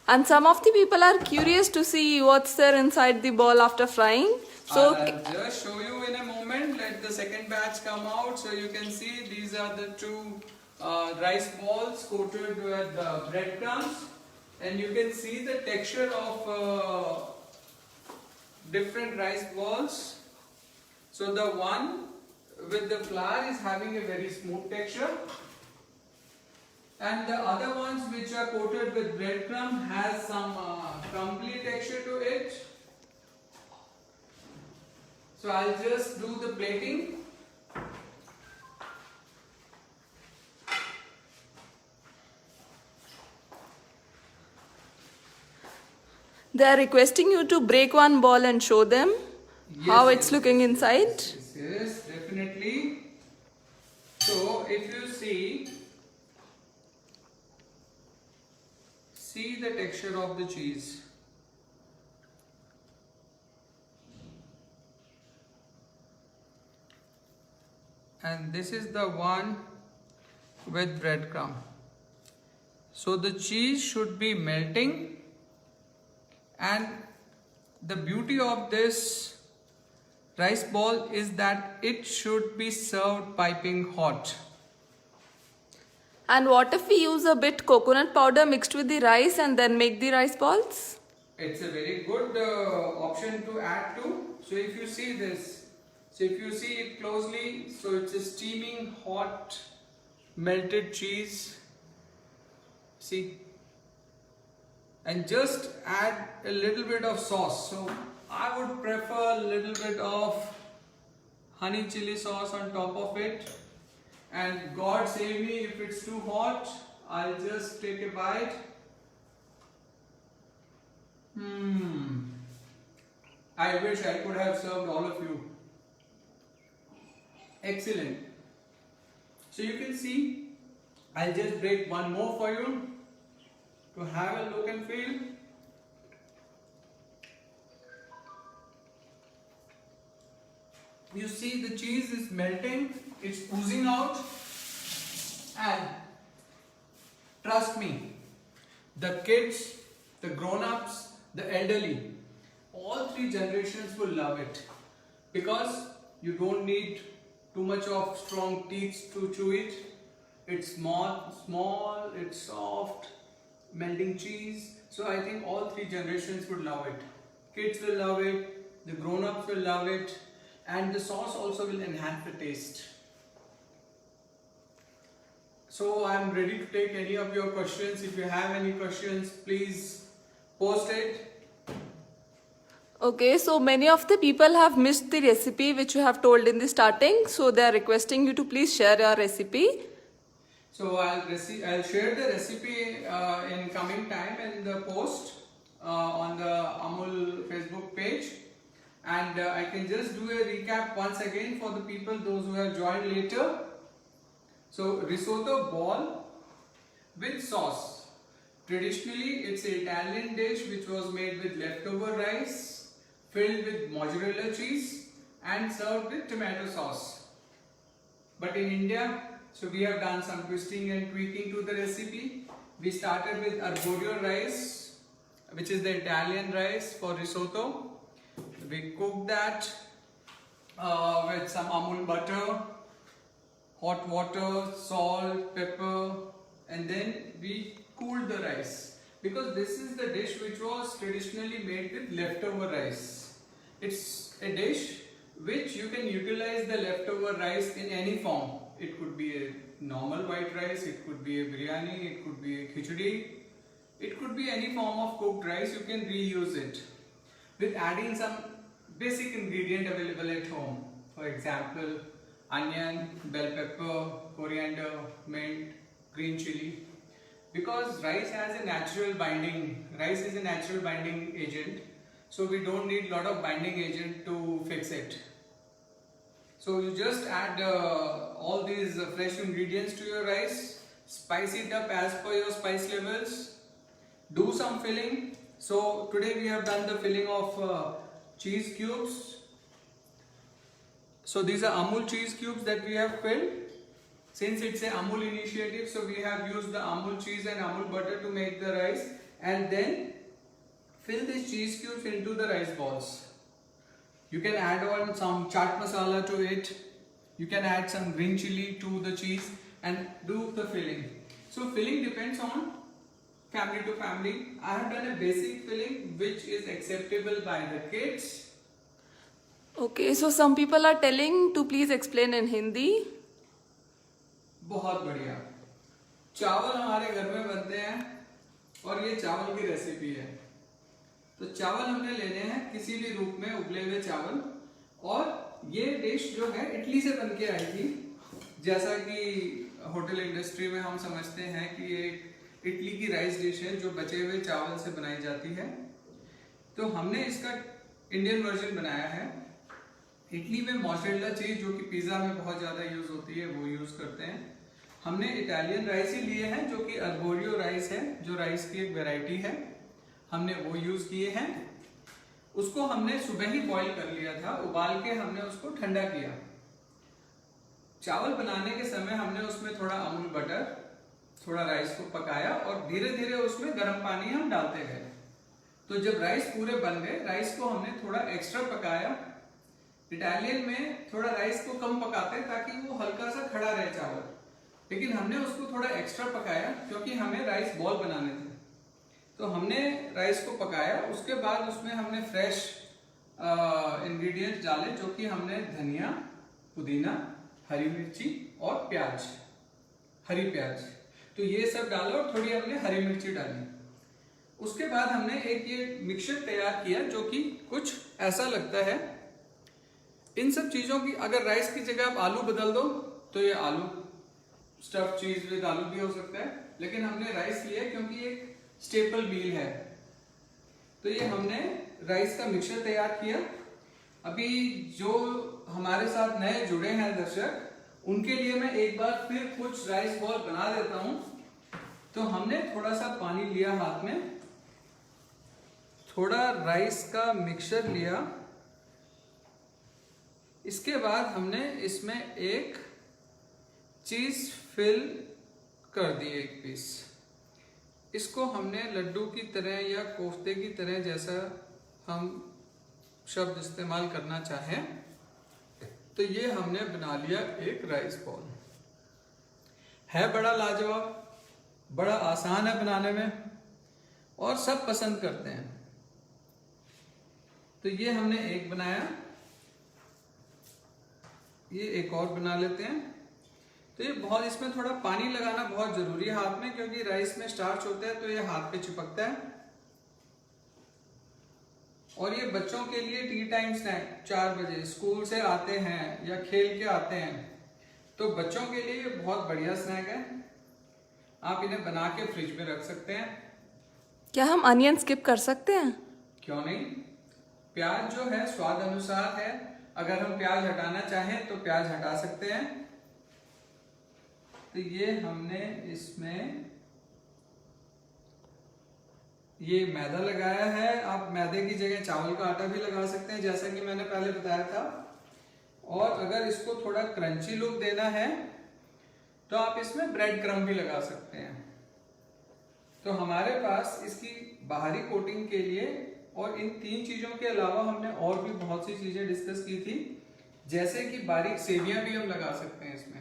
And some of the people are curious to see what's there inside the ball after frying. So I'll just show you in a moment. Let the second batch come out, so you can see these are the two rice balls coated with breadcrumbs, and you can see the texture of different rice balls. So the one with the flour is having a very smooth texture, and the other ones which are coated with breadcrumb has some crumbly texture to it. So I'll just do the plating. they are requesting you to break one ball and show them how it's looking inside. Yes, definitely. So if you see the texture of the cheese. And this is the one with breadcrumb. So the cheese should be melting, and the beauty of this rice ball is that it should be served piping hot. And what if we use a bit coconut powder mixed with the rice and then make the rice balls? It's a very good option to add to. So if you see this, so if you see it closely, so it's a steaming hot melted cheese. See, and just add a little bit of sauce. So I would prefer a little bit of honey chili sauce on top of it. And God save me if it's too hot, I'll just take a bite. I wish I could have served all of you. Excellent. So you can see, I'll just break one more for you to have a look and feel. You see the cheese is melting, it's oozing out, and trust me, the kids, the grown-ups, the elderly, all three generations will love it, because you don't need too much of strong teeth to chew it. It's small, it's soft, melting cheese. So I think all three generations would love it. Kids will love it, the grown-ups will love it, and the sauce also will enhance the taste. So I am ready to take any of your questions. If you have any questions, please post it. Okay, so many of the people have missed the recipe which you have told in the starting. So they are requesting you to please share your recipe. So I'll share the recipe in coming time in the post on the Amul Facebook page. And I can just do a recap once again for the people, those who have joined later. So risotto ball with sauce. Traditionally, it's an Italian dish which was made with leftover rice, filled with mozzarella cheese and served with tomato sauce. But in India, so we have done some twisting and tweaking to the recipe. We started with arborio rice, which is the Italian rice for risotto. We cooked that with some Amul butter, hot water, salt, pepper, and then we cooled the rice, because this is the dish which was traditionally made with leftover rice. It's a dish which you can utilize the leftover rice in any form. It could be a normal white rice, it could be a biryani, it could be a khichdi, it could be any form of cooked rice. You can reuse it with adding some basic ingredient available at home. For example, onion, bell pepper, coriander, mint, green chili. Because rice has a natural binding, rice is a natural binding agent. so we don't need lot of binding agent to fix it. So you just add all these fresh ingredients to your rice, spice it up as per your spice levels, do some filling. So today we have done the filling of cheese cubes. So these are Amul cheese cubes that we have filled. Since it's a Amul initiative, so we have used the Amul cheese and Amul butter to make the rice, and then fill these cheese cubes into the rice balls. You can add on some chaat masala to it. You can add some green chili to the cheese and do the filling. So filling depends on family to family. I have done a basic filling which is acceptable by the kids. Okay, so some people are telling to please explain in Hindi. बहुत बढ़िया। चावल हमारे घर में बनते हैं और ये चावल की रेसिपी है। तो चावल हमने लेने हैं किसी भी रूप में, उबले हुए चावल, और ये डिश जो है इटली से बन के आई थी। जैसा कि होटल इंडस्ट्री में हम समझते हैं कि ये इटली की राइस डिश है जो बचे हुए चावल से बनाई जाती है। तो हमने इसका इंडियन वर्जन बनाया है। इटली में मोज़रेला चीज जो कि पिज्जा में बहुत ज्यादा यूज होती है वो यूज करते हैं। हमने इटालियन राइस ही लिए हैं जो कि अर्बोरियो राइस है, जो राइस की एक वैरायटी है, हमने वो यूज किए हैं। उसको हमने सुबह ही बॉईल कर लिया था, उबाल के हमने उसको ठंडा किया। चावल बनाने के समय हमने उसमें थोड़ा अमूल बटर, थोड़ा राइस को पकाया और धीरे धीरे उसमें गर्म पानी हम डालते गए। तो जब राइस पूरे बन गए, राइस को हमने थोड़ा एक्स्ट्रा पकाया। इटालियन में थोड़ा राइस को कम पकाते हैं ताकि वो हल्का सा खड़ा रहे चावल, लेकिन हमने उसको थोड़ा एक्स्ट्रा पकाया क्योंकि हमें राइस बॉल बनाने थे। तो हमने राइस को पकाया, उसके बाद उसमें हमने फ्रेश इंग्रेडिएंट्स डाले जो कि हमने धनिया, पुदीना, हरी मिर्ची और प्याज, हरी प्याज, तो ये सब डाला और थोड़ी हमने हरी मिर्ची डाली। उसके बाद हमने एक ये मिक्सचर तैयार किया जो कि कुछ ऐसा लगता है। इन सब चीजों की अगर राइस की जगह आप आलू बदल दो तो ये आलू स्टफ चीज विद आलू भी हो सकता है, लेकिन हमने राइस लिया क्योंकि एक स्टेपल मील है। तो ये हमने राइस का मिक्सचर तैयार किया। अभी जो हमारे साथ नए जुड़े हैं दर्शक, उनके लिए मैं एक बार फिर कुछ राइस बॉल बना देता हूं। तो हमने थोड़ा सा पानी लिया हाथ में, थोड़ा राइस का मिक्सचर लिया, इसके बाद हमने इसमें एक चीज फिल कर दी, एक पीस। इसको हमने लड्डू की तरह या कोफ्ते की तरह, जैसा हम शब्द इस्तेमाल करना चाहें, तो ये हमने बना लिया एक राइस बॉल। है बड़ा लाजवाब, बड़ा आसान है बनाने में और सब पसंद करते हैं। तो ये हमने एक बनाया, ये एक और बना लेते हैं। तो ये बहुत, इसमें थोड़ा पानी लगाना बहुत जरूरी है हाथ में, क्योंकि राइस में स्टार्च होता है तो ये हाथ पे चिपकता है। और ये बच्चों के लिए टी टाइम स्नैक, 4 बजे स्कूल से आते हैं या खेल के आते हैं, तो बच्चों के लिए ये बहुत बढ़िया स्नैक है। आप इन्हें बना के फ्रिज में रख सकते हैं। क्या हम अनियन स्किप कर सकते हैं? क्यों नहीं, प्याज जो है स्वाद अनुसार है। अगर हम प्याज हटाना चाहें तो प्याज हटा सकते हैं। तो ये हमने इसमें ये मैदा लगाया है। आप मैदे की जगह चावल का आटा भी लगा सकते हैं, जैसा कि मैंने पहले बताया था। और अगर इसको थोड़ा क्रंची लुक देना है तो आप इसमें ब्रेड क्रम्ब भी लगा सकते हैं। तो हमारे पास इसकी बाहरी कोटिंग के लिए और इन 3 चीजों के अलावा हमने और भी बहुत सी चीजें डिस्कस की थी, जैसे कि बारीक सेवियां भी हम लगा सकते हैं इसमें।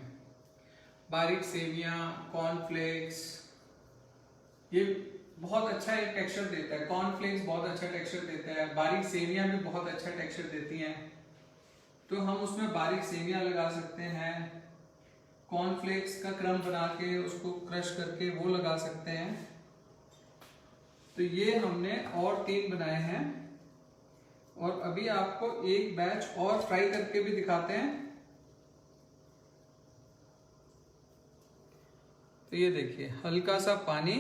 बारीक सेवियां, कॉर्नफ्लेक्स, ये बहुत अच्छा एक टेक्सचर देता है। कॉर्नफ्लेक्स बहुत अच्छा टेक्सचर देता है, बारीक सेवियां भी बहुत अच्छा टेक्सचर देती हैं। तो हम उसमें बारीक सेवियां लगा सकते हैं। कॉर्नफ्लेक्स का क्रम बना के उसको क्रश करके वो लगा सकते हैं। तो ये हमने और 3 बनाए हैं, और अभी आपको एक बैच और फ्राई करके भी दिखाते हैं। तो ये देखिए, हल्का सा पानी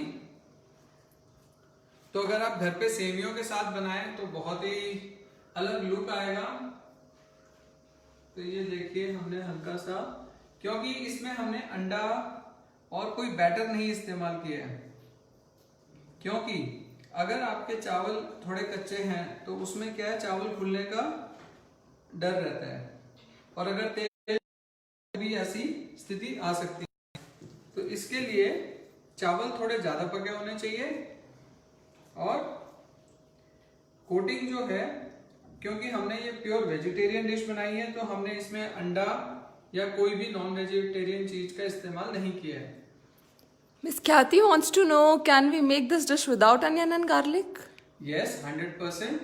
तो अगर आप घर पे सेवियों के साथ बनाएं तो बहुत ही अलग लुक आएगा। तो ये देखिए हमने हल्का सा, क्योंकि इसमें हमने अंडा और कोई बैटर नहीं इस्तेमाल किया है, क्योंकि अगर आपके चावल थोड़े कच्चे हैं तो उसमें क्या है, चावल फूलने का डर रहता है, और अगर तेल भी ऐसी स्थिति आ सकती है। तो इसके लिए चावल थोड़े ज्यादा पके होने चाहिए, और कोटिंग जो है, क्योंकि हमने ये प्योर वेजिटेरियन डिश बनाई है तो हमने इसमें अंडा या कोई भी नॉन वेजिटेरियन चीज का इस्तेमाल नहीं किया है। Miss Khyati wants to know, can we make this dish without onion and garlic? Yes, 100%।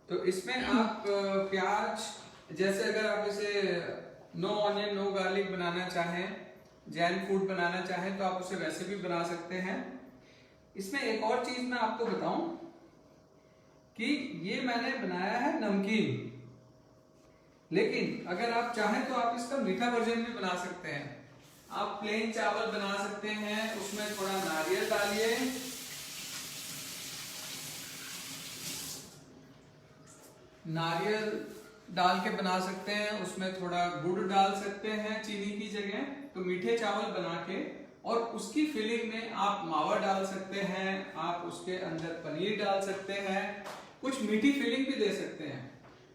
तो इसमें आप प्याज, जैसे अगर आप इसे नो ऑनियन नो गार्लिक बनाना चाहें, जैन फूड बनाना चाहें, तो आप उसे वैसे भी बना सकते हैं। इसमें एक और चीज मैं आपको बताऊं कि ये मैंने बनाया है नमकीन, लेकिन अगर आप चाहें तो आप इसका मीठा वर्जन भी बना सकते हैं। आप प्लेन चावल बना सकते हैं, उसमें थोड़ा नारियल डालिए, नारियल डाल के बना सकते हैं, उसमें थोड़ा गुड़ डाल सकते हैं चीनी की जगह। तो मीठे चावल बना के, और उसकी फिलिंग में आप मावा डाल सकते हैं, आप उसके अंदर पनीर डाल सकते हैं, कुछ मीठी फिलिंग भी दे सकते हैं,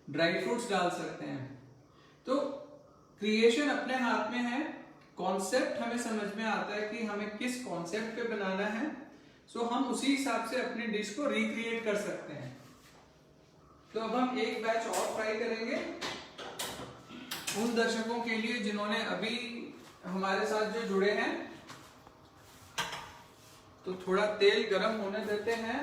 ड्राई फ्रूट्स डाल सकते हैं। तो क्रिएशन अपने हाथ में है, कॉन्सेप्ट हमें समझ में आता है कि हमें किस कॉन्सेप्ट पे बनाना है, सो हम उसी हिसाब से अपनी डिश को रिक्रिएट कर सकते हैं। तो अब हम एक बैच और फ्राई करेंगे उन दर्शकों के लिए जिन्होंने अभी हमारे साथ जो जुड़े हैं। तो थोड़ा तेल गरम होने देते हैं।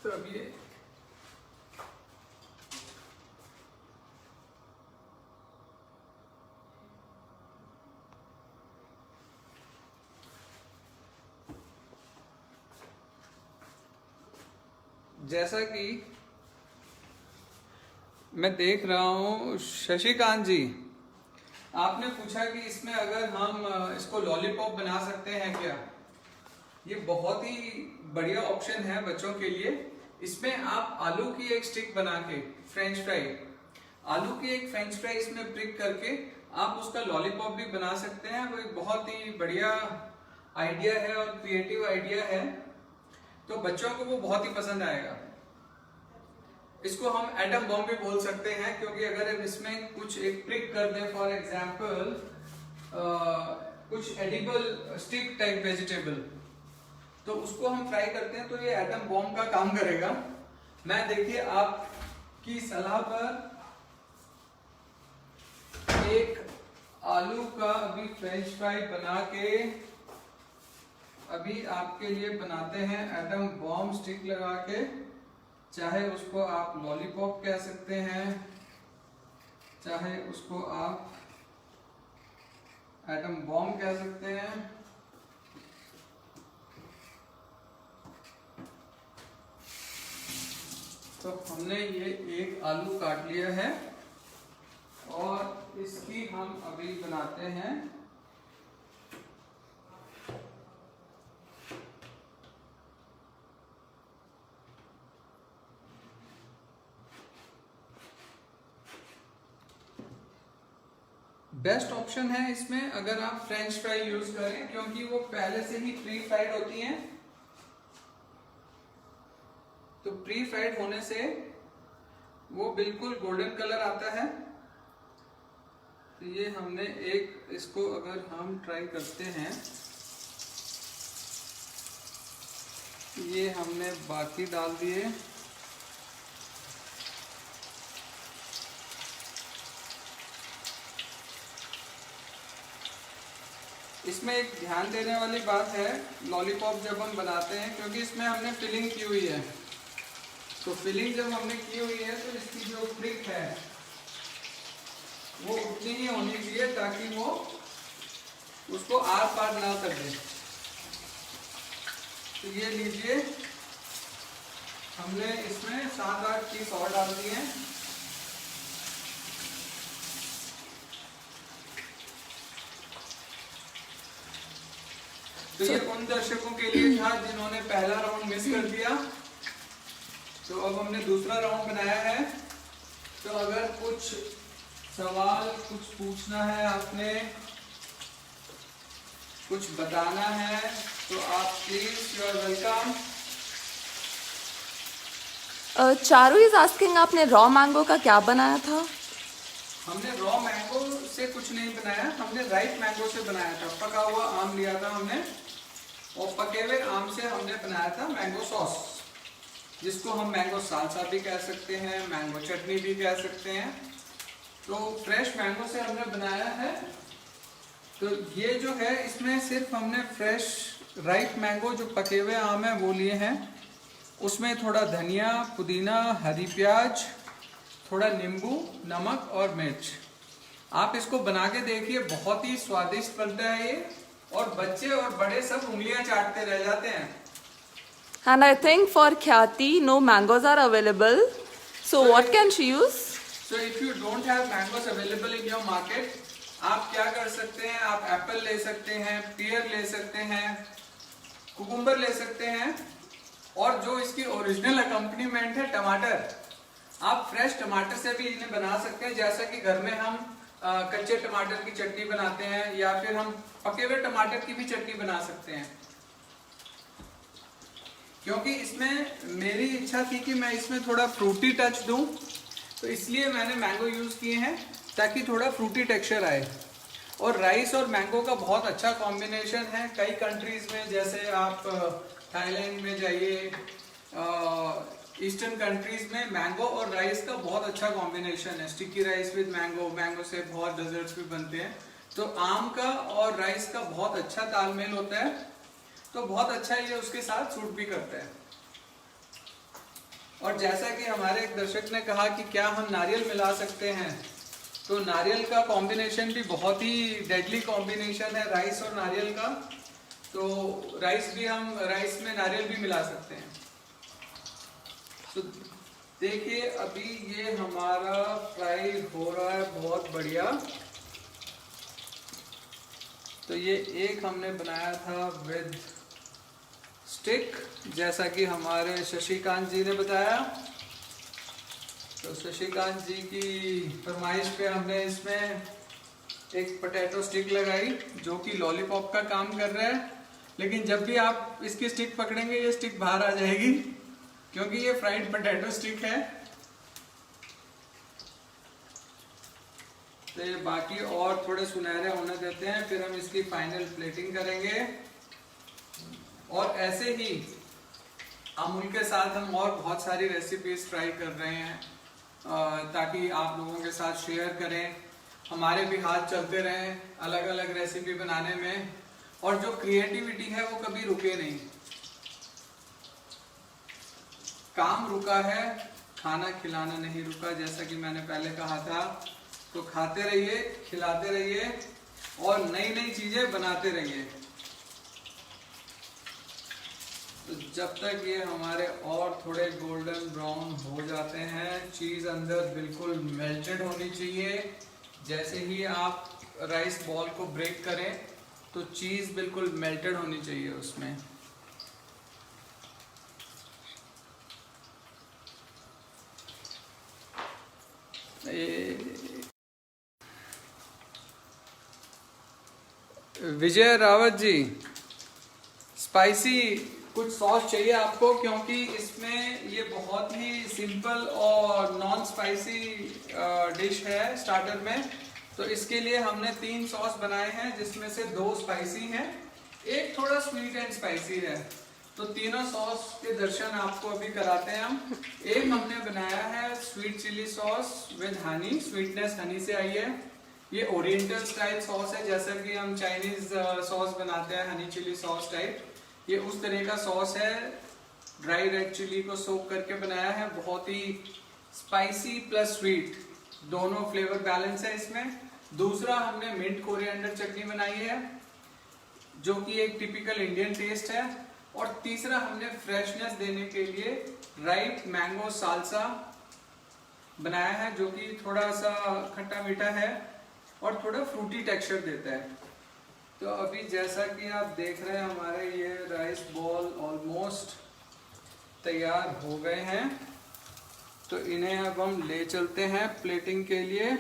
तो अब ये जैसा कि मैं देख रहा हूं, शशिकांत जी आपने पूछा कि इसमें अगर हम इसको लॉलीपॉप बना सकते हैं क्या। ये बहुत ही बढ़िया ऑप्शन है बच्चों के लिए। इसमें आप आलू की एक स्टिक बना के, फ्रेंच फ्राई, आलू की एक फ्रेंच फ्राई इसमें प्रिक करके आप उसका लॉलीपॉप भी बना सकते हैं। वो एक बहुत ही बढ़िया आइडिया है और क्रिएटिव आइडिया है, तो बच्चों को वो बहुत ही पसंद आएगा। इसको हम एटम बॉम्ब भी बोल सकते हैं, क्योंकि अगर हम इसमें कुछ एक प्रिक कर दें, फॉर एग्जाम्पल कुछ एडिबल स्टिक टाइप वेजिटेबल, तो उसको हम फ्राई करते हैं तो ये एटम बॉम्ब का काम करेगा। मैं देखिए आपकी सलाह पर एक आलू का अभी फ्रेंच फ्राई बना के अभी आपके लिए बनाते हैं, एटम बॉम्ब स्टिक लगा के। चाहे उसको आप लॉलीपॉप कह सकते हैं, चाहे उसको आप एटम बॉम्ब कह सकते हैं। तो हमने ये एक आलू काट लिया है और इसकी हम अभी बनाते हैं बेस्ट ऑप्शन है इसमें अगर आप फ्रेंच फ्राई यूज करें, क्योंकि वो पहले से ही प्री फ्राइड होती हैं। तो प्री फ्राइड होने से वो बिल्कुल गोल्डन कलर आता है। तो ये हमने एक इसको अगर हम ट्राई करते हैं, ये हमने बाकी डाल दिए। इसमें एक ध्यान देने वाली बात है लॉलीपॉप जब हम बनाते हैं, क्योंकि इसमें हमने फिलिंग की हुई है। तो फिलिंग जब हमने की हुई है तो इसकी जो प्रिक है वो उतनी ही होनी चाहिए ताकि वो उसको आर पार ना कर दे। तो ये लीजिए, हमने इसमें 7-8 पीस और डाल दिए हैं। तो ये उन दर्शकों के लिए था जिन्होंने पहला राउंड मिस कर दिया। तो अब हमने दूसरा राउंड बनाया है। तो अगर कुछ सवाल कुछ पूछना है, आपने कुछ बताना है, तो आप please, you are welcome. Charu is asking, आपने रॉ मैंगो का क्या बनाया था? हमने रॉ मैंगो से कुछ नहीं बनाया, हमने राइप मैंगो से बनाया था। पका हुआ आम लिया था हमने, और पके हुए आम से हमने बनाया था मैंगो सॉस, जिसको हम मैंगो सालसा भी कह सकते हैं, मैंगो चटनी भी कह सकते हैं। तो फ्रेश मैंगो से हमने बनाया है। तो ये जो है इसमें सिर्फ हमने फ्रेश राइप मैंगो जो पके हुए आम है वो लिए हैं। उसमें थोड़ा धनिया, पुदीना, हरी प्याज, थोड़ा नींबू, नमक और मिर्च। आप इसको बना के देखिए, बहुत ही स्वादिष्ट बनता है ये, और बच्चे और बड़े सब उंगलियां चाटते रह जाते हैं। And I think for Khyati, no mangoes are available. So what can she use? So if you don't have mangoes available in your market, आप क्या कर सकते हैं, आप एप्पल ले सकते हैं, पियर ले सकते हैं, कुकुम्बर ले सकते हैं, और जो इसकी ओरिजिनल अकम्पनीमेंट है टमाटर, आप फ्रेश टमाटर से भी इन्हें बना सकते हैं। जैसा कि घर में हम कच्चे टमाटर की चटनी बनाते हैं, या फिर हम पके हुए टमाटर की भी चटनी बना सकते हैं। क्योंकि इसमें मेरी इच्छा थी कि मैं इसमें थोड़ा फ्रूटी टच दूं, तो इसलिए मैंने मैंगो यूज किए हैं ताकि थोड़ा फ्रूटी टेक्सचर आए। और राइस और मैंगो का बहुत अच्छा कॉम्बिनेशन है। कई कंट्रीज में, जैसे आप थाईलैंड में जाइए, ईस्टर्न कंट्रीज में मैंगो और राइस का बहुत अच्छा कॉम्बिनेशन है। Sticky rice with mango, mango से बहुत डेजर्ट्स भी बनते हैं। तो आम का और राइस का बहुत अच्छा तालमेल होता है, तो बहुत अच्छा ये उसके साथ सूट भी करता है। और जैसा कि हमारे एक दर्शक ने कहा कि क्या हम नारियल मिला सकते हैं, तो नारियल का कॉम्बिनेशन भी बहुत ही डेडली कॉम्बिनेशन है, राइस और नारियल का। तो राइस में नारियल भी मिला सकते हैं। तो देखिए, अभी ये हमारा फ्राई हो रहा है बहुत बढ़िया। तो ये एक हमने बनाया था विद स्टिक, जैसा कि हमारे शशिकांत जी ने बताया। तो शशिकांत जी की फरमाइश पे हमने इसमें एक पोटैटो स्टिक लगाई, जो कि लॉलीपॉप का काम कर रहा है। लेकिन जब भी आप इसकी स्टिक पकड़ेंगे, ये स्टिक बाहर आ जाएगी, क्योंकि ये फ्राइड पोटैटो स्टिक है। तो ये बाकी और थोड़े सुनहरे होने देते हैं, फिर हम इसकी फाइनल प्लेटिंग करेंगे। और ऐसे ही अमूल के साथ हम और बहुत सारी रेसिपीज ट्राई कर रहे हैं, ताकि आप लोगों के साथ शेयर करें, हमारे भी हाथ चलते रहें अलग अलग रेसिपी बनाने में, और जो क्रिएटिविटी है वो कभी रुके नहीं। काम रुका है, खाना खिलाना नहीं रुका, जैसा कि मैंने पहले कहा था। तो खाते रहिए, खिलाते रहिए, और नई नई चीजें बनाते रहिए। तो जब तक ये हमारे और थोड़े गोल्डन ब्राउन हो जाते हैं, चीज अंदर बिल्कुल मेल्टेड होनी चाहिए, जैसे ही आप राइस बॉल को ब्रेक करें तो चीज़ बिल्कुल मेल्टेड होनी चाहिए उसमें। विजय रावत जी, स्पाइसी कुछ सॉस चाहिए आपको, क्योंकि इसमें ये बहुत ही सिंपल और नॉन स्पाइसी डिश है स्टार्टर में। तो इसके लिए हमने 3 सॉस बनाए हैं, जिसमें से 2 स्पाइसी हैं, एक थोड़ा स्वीट एंड स्पाइसी है। तो तीनों सॉस के दर्शन आपको अभी कराते हैं हम। एक हमने बनाया है sweet chilli sauce with honey, sweetness honey से आई है। ये ओरिएंटल स्टाइल सॉस है, जैसा कि हम चाइनीज सॉस बनाते हैं हनी चिली सॉस टाइप, ये उस तरह का सॉस है। ड्राई रेड चिली को सोक करके बनाया है, बहुत ही स्पाइसी प्लस स्वीट दोनों फ्लेवर बैलेंस है इसमें। दूसरा हमने मिंट कोरिएंडर चटनी बनाई है, जो कि एक टिपिकल इंडियन टेस्ट है। और तीसरा हमने फ्रेशनेस देने के लिए राइट मैंगो सालसा बनाया है, जो कि थोड़ा सा खट्टा मीठा है और थोड़ा फ्रूटी टेक्सचर देता है। तो अभी जैसा कि आप देख रहे हैं, हमारे ये राइस बॉल ऑलमोस्ट तैयार हो गए हैं। तो इन्हें अब हम ले चलते हैं प्लेटिंग के लिए।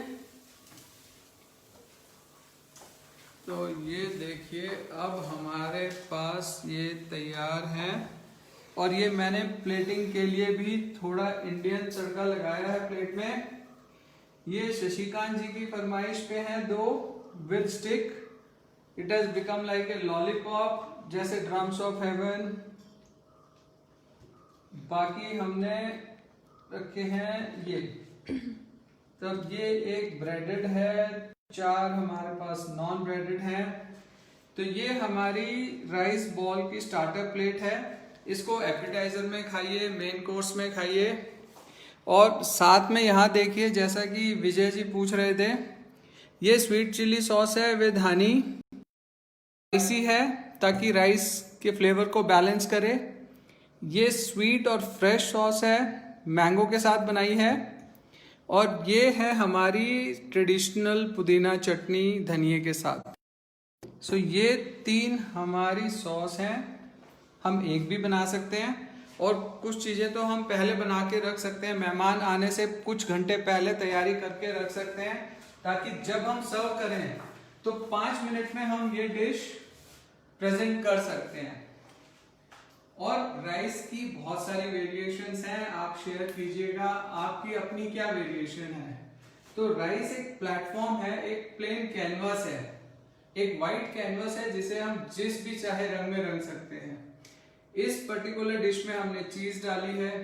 तो ये देखिए, अब हमारे पास ये तैयार हैं। और ये मैंने प्लेटिंग के लिए भी थोड़ा इंडियन तड़का लगाया है प्लेट में। ये शशिकांत जी की फरमाइश पे हैं 2 with stick. It has become like a lollipop, जैसे ड्रम्स ऑफ हेवन। बाकी हमने रखे हैं ये, तब ये एक ब्रेडेड है, 4 हमारे पास नॉन ब्रेडेड हैं। तो ये हमारी राइस बॉल की स्टार्टर प्लेट है। इसको एपेटाइजर में खाइए, मेन कोर्स में खाइए। और साथ में यहाँ देखिए, जैसा कि विजय जी पूछ रहे थे, ये स्वीट चिली सॉस है विद हनी, स्पाइसी है ताकि राइस के फ्लेवर को बैलेंस करे। ये स्वीट और फ्रेश सॉस है, मैंगो के साथ बनाई है। और ये है हमारी ट्रेडिशनल पुदीना चटनी धनिए के साथ। सो ये 3 हमारी सॉस हैं। हम एक भी बना सकते हैं, और कुछ चीज़ें तो हम पहले बना के रख सकते हैं, मेहमान आने से कुछ घंटे पहले तैयारी करके रख सकते हैं, ताकि जब हम सर्व करें तो 5 मिनट में हम ये डिश प्रेजेंट कर सकते हैं। और राइस की बहुत सारी वेरिएशंस हैं, आप शेयर कीजिएगा आपकी अपनी क्या वेरिएशन है। तो राइस एक प्लेटफॉर्म है, एक प्लेन कैनवास है, एक वाइट कैनवास है, जिसे हम जिस भी चाहे रंग में रंग सकते हैं। इस पर्टिकुलर डिश में हमने चीज डाली है,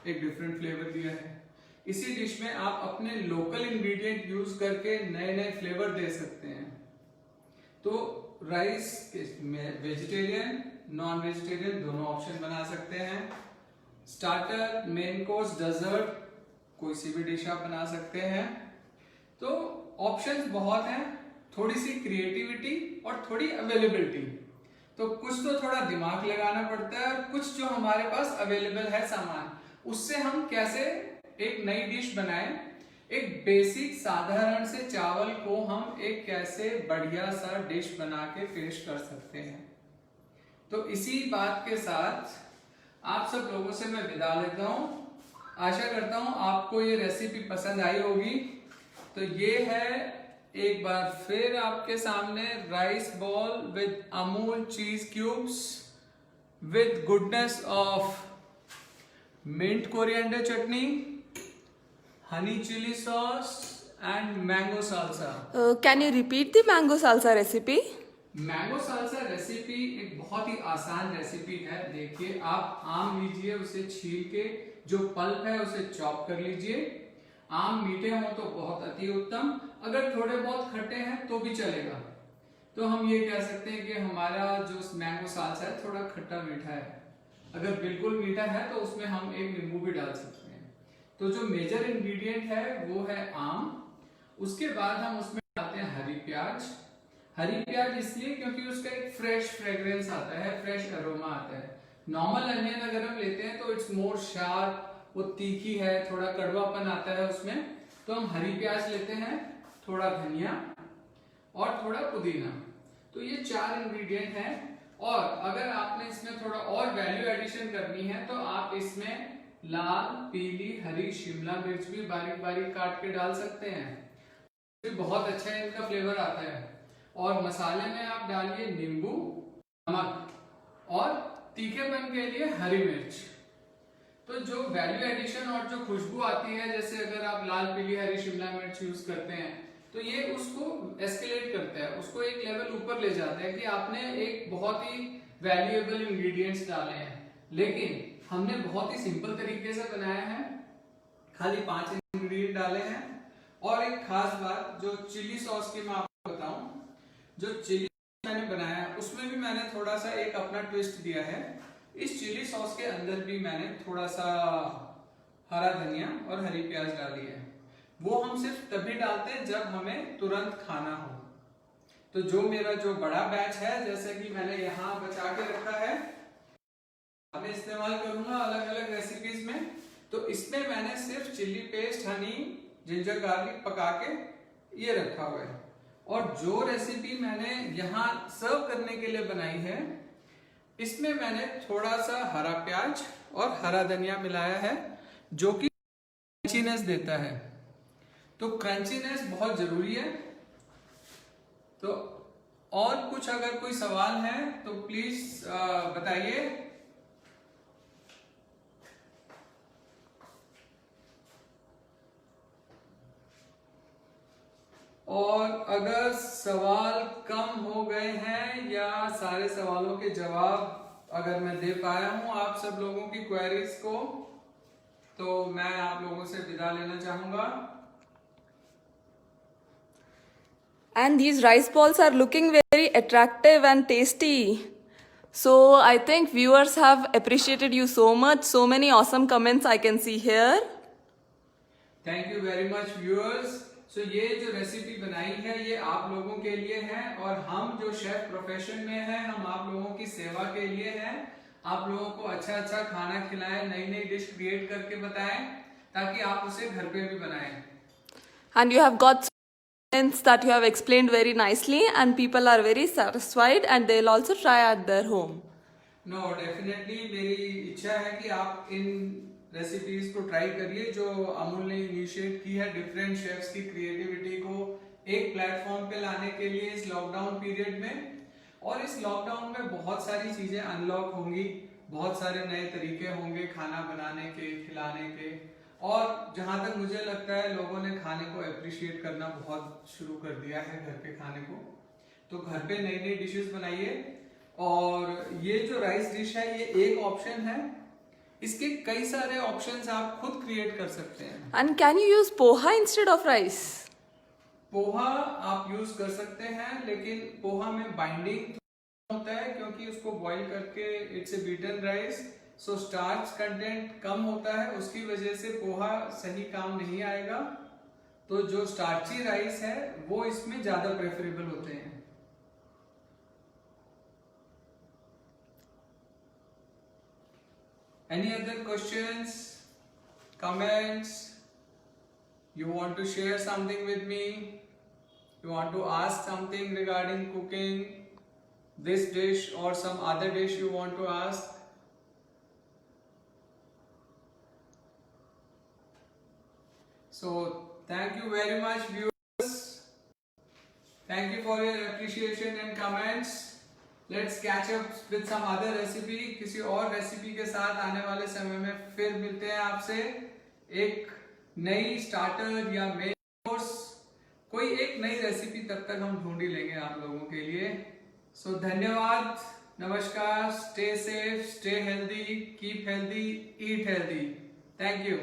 एक डिफरेंट फ्लेवर दिया है। इसी डिश में आप अपने लोकल इंग्रेडिएंट यूज करके नए नए फ्लेवर दे सकते हैं। तो राइस में वेजिटेरियन नॉन वेजिटेरियन दोनों ऑप्शन बना सकते हैं। स्टार्टर, मेन कोर्स, डेजर्ट, कोई सी भी डिश आप बना सकते हैं। तो ऑप्शंस बहुत हैं, थोड़ी सी क्रिएटिविटी और थोड़ी अवेलेबिलिटी। तो कुछ तो थोड़ा दिमाग लगाना पड़ता है, और कुछ जो हमारे पास अवेलेबल है सामान, उससे हम कैसे एक नई डिश बनाएं। एक बेसिक साधारण से चावल को हम एक कैसे बढ़िया सा डिश बना के पेश कर सकते हैं। तो इसी बात के साथ आप सब लोगों से मैं विदा लेता हूं। आशा करता हूं आपको ये रेसिपी पसंद आई होगी। तो ये है एक बार फिर आपके सामने rice ball with Amul cheese cubes with goodness of mint coriander chutney, honey chilli sauce and mango salsa. Can you repeat the mango salsa recipe? Mango salsa recipe एक बहुत ही आसान रेसिपी है। देखिए, आप आम लीजिए, उसे छील के जो पल्प है उसे चॉप कर लीजिए। आम मीठे हो तो बहुत अति उत्तम, अगर थोड़े बहुत खट्टे हैं तो भी चलेगा। तो हम ये कह सकते हैं कि हमारा जो मैंगो सालसा है थोड़ा खट्टा मीठा है। अगर बिल्कुल मीठा है तो उसमें हम एक नींबू भी डाल सकते हैं। तो जो मेजर इंग्रेडिएंट है वो है आम। उसके बाद हम उसमें डालते हैं हरी प्याज। हरी प्याज इसलिए क्योंकि उसका एक फ्रेश फ्रेग्रेंस आता है, फ्रेश अरोमा आता है। नॉर्मल अनियन अगर हम लेते हैं तो इट्स मोर शार्प, वो तीखी है, थोड़ा कड़वापन आता है उसमें। तो हम हरी प्याज लेते हैं, थोड़ा धनिया और थोड़ा पुदीना। तो ये 4 इंग्रेडिएंट हैं। और अगर आपने इसमें थोड़ा और वैल्यू एडिशन करनी है तो आप इसमें लाल, पीली, हरी शिमला मिर्च भी बारीक बारीक काट के डाल सकते हैं। तो बहुत अच्छा इनका फ्लेवर आता है। और मसाले में आप डालिए नींबू, नमक और तीखेपन के लिए हरी मिर्च। तो जो वैल्यू एडिशन और जो खुशबू आती है, जैसे अगर आप लाल, पीली, हरी शिमला मिर्च यूज करते हैं तो ये उसको एस्केलेट करता है, उसको एक लेवल ऊपर ले जाता है कि आपने एक बहुत ही वैल्यूएबल इंग्रेडिएंट्स डाले हैं। लेकिन हमने बहुत ही सिंपल तरीके से बनाया है, खाली 5 इंग्रेडिएंट डाले हैं। और एक खास बात, जो चिली सॉस की मैं आपको बताऊं, जो चिली मैंने बनाया उसमें भी मैंने थोड़ा सा एक अपना ट्विस्ट दिया है। इस चिली सॉस के अंदर भी मैंने थोड़ा सा हरा धनिया और हरी प्याज डाली है। वो हम सिर्फ तभी डालते हैं जब हमें तुरंत खाना हो। तो जो मेरा जो बड़ा बैच है, जैसे कि मैंने यहाँ बचा के रखा है, मैं इस्तेमाल करूंगा अलग अलग रेसिपीज में। तो इसमें मैंने सिर्फ chilli paste, Honey, ginger garlic पका के ये रखा हुआ है। और जो रेसिपी मैंने यहाँ सर्व करने के लिए बनाई है, इसमें मैंने थोड़ा सा हरा प्याज और हरा धनिया मिलाया है, जो कि क्रंचीनेस देता है। तो क्रंचीनेस बहुत जरूरी है। तो और कुछ अगर कोई सवाल है तो प्लीज बताइए। और अगर सवाल कम हो गए हैं या सारे सवालों के जवाब अगर मैं दे पाया हूं आप सब लोगों की क्वेरीज को, तो मैं आप लोगों से विदा लेना चाहूंगा। And these rice balls are looking very attractive and tasty. So I think viewers have appreciated you so much. So many awesome comments I can see here. Thank you very much viewers. So ये जो recipe बनाई है ये आप लोगों के लिए है, और हम जो शेफ प्रोफेशन में हैं, हम आप लोगों की सेवा के लिए हैं। आप लोगों को अच्छा अच्छा खाना खिलाएं, नई नई डिश क्रिएट करके बताएं, ताकि आप उसे घर पे भी बनाएं। And you have got comments that you have explained very nicely, and people are very satisfied, and they'll also try at their home. No, definitely मेरी इच्छा है कि आप इन रेसिपीज को ट्राई करिए जो अमूल ने इनिशिएट की है, डिफरेंट शेफ्स की क्रिएटिविटी को एक प्लेटफॉर्म पे लाने के लिए इस लॉकडाउन पीरियड में। और इस लॉकडाउन में बहुत सारी चीजें अनलॉक होंगी, बहुत सारे नए तरीके होंगे खाना बनाने के, खिलाने के। और जहां तक मुझे लगता है लोगों ने खाने को अप्रिशिएट करना बहुत शुरू कर दिया है, घर पे खाने को। तो घर पे नई नई डिशेस बनाइए। और ये जो राइस डिश है ये एक ऑप्शन है, इसके कई सारे ऑप्शंस आप खुद क्रिएट कर सकते हैं। And can you use poha instead of rice? Poha आप यूज कर सकते हैं, लेकिन पोहा में बाइंडिंग होता है क्योंकि उसको बॉईल करके it's a beaten rice, so starch content कम होता है, उसकी वजह से पोहा सही काम नहीं आएगा। तो जो स्टार्ची राइस है वो इसमें ज्यादा प्रेफरेबल होते हैं। Any other questions, comments? You want to share something with me? You want to ask something regarding cooking this dish or some other dish you want to ask? So thank you very much viewers. Thank you for your appreciation and comments. Let's catch up with some other recipe. किसी और recipe के साथ आने वाले समय में फिर मिलते हैं आपसे, एक नई स्टार्टर या मेन कोर्स, कोई एक नई रेसिपी तब तक हम ढूंढ ही लेंगे आप लोगों के लिए। सो धन्यवाद, नमस्कार, stay safe, stay healthy, keep healthy, eat healthy. Thank you.